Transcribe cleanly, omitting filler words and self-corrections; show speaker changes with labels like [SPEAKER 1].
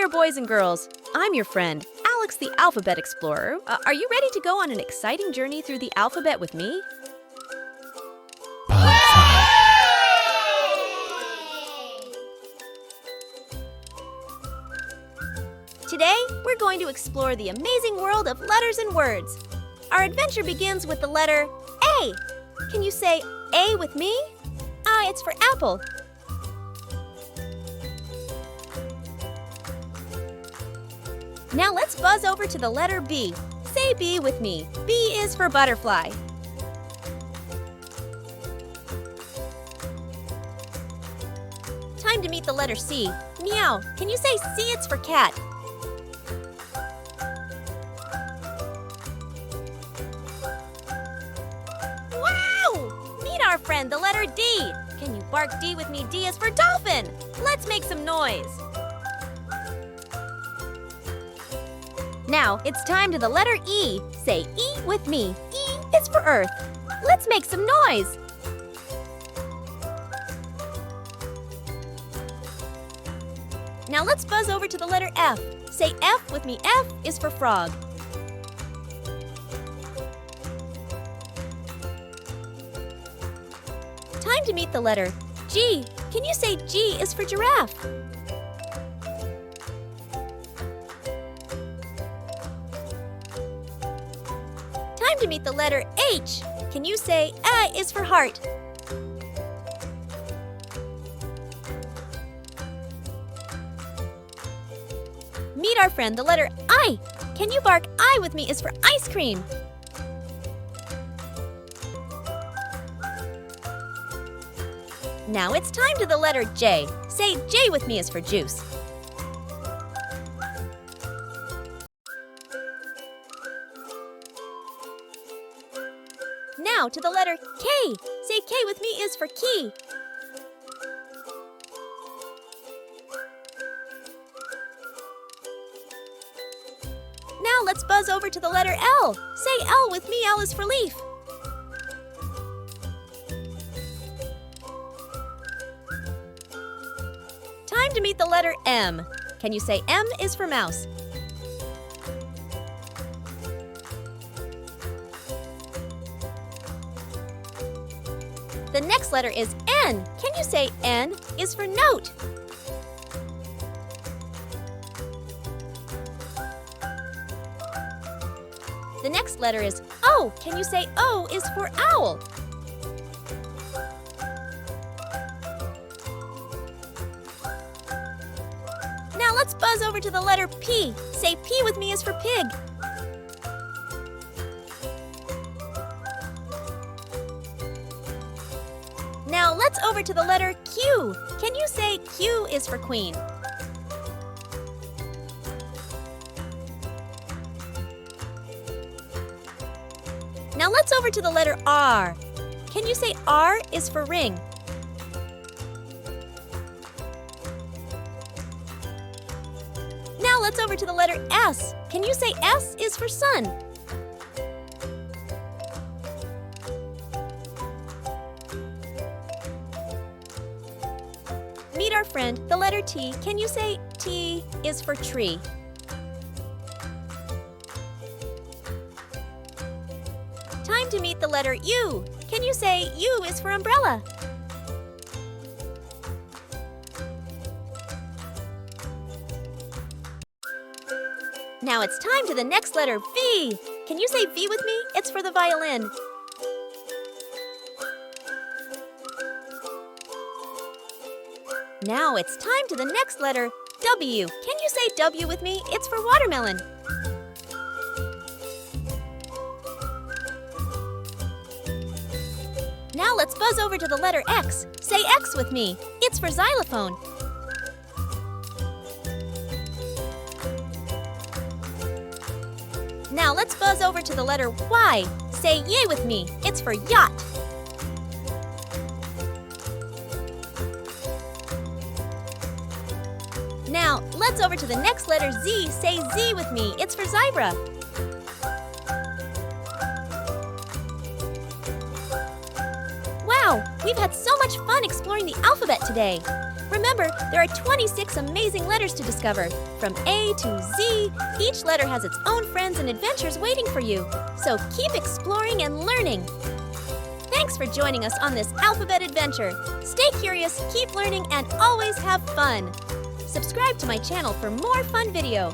[SPEAKER 1] there, boys and girls. I'm your friend, Alex the Alphabet Explorer. Are you ready to go on an exciting journey through the alphabet with me? Today, we're going to explore the amazing world of letters and words. Our adventure begins with the letter A. Can you say A with me? It's for apple. Now let's buzz over to the letter B. Say B with me. B is for butterfly. Time to meet the letter C. Meow. Can you say C? It's for cat. Wow! Meet our friend, the letter D. Can you bark D with me? D is for dolphin. Let's make some noise. Now, it's time to the letter E. Say E with me. E is for earth. Let's make some noise. Now let's buzz over to the letter F. Say F with me. F is for frog. Time to meet the letter G. Can you say G is for giraffe? Time to meet the letter H. Can you say A is for heart? Meet our friend, the letter I. Can you bark I with me? Is for ice cream. Now it's time to the letter J. Say J with me is for juice. Now to the letter K. Say K with me is for key. Now let's buzz over to the letter L. Say L with me. L is for leaf. Time to meet the letter M. Can you say M is for mouse? The next letter is N. Can you say N is for note? The next letter is O. Can you say O is for owl? Now let's buzz over to the letter P. Say P with me is for pig. Now let's over to the letter Q. Can you say Q is for queen? Now let's over to the letter R. Can you say R is for ring? Now let's over to the letter S. Can you say S is for sun? Meet our friend, the letter T. Can you say T is for tree? Time to meet the letter U. Can you say U is for umbrella? Now it's time to the next letter, V. Can you say V with me? It's for the violin. Now it's time to the next letter, W. Can you say W with me? It's for watermelon. Now let's buzz over to the letter X. Say X with me. It's for xylophone. Now let's buzz over to the letter Y. Say yay with me. It's for yacht. Now let's over to the next letter Z. Say Z with me. It's for zebra. Wow, we've had so much fun exploring the alphabet today. Remember, there are 26 amazing letters to discover. From A to Z, each letter has its own friends and adventures waiting for you. So keep exploring and learning. Thanks for joining us on this alphabet adventure. Stay curious, keep learning, and always have fun. Subscribe to my channel for more fun video.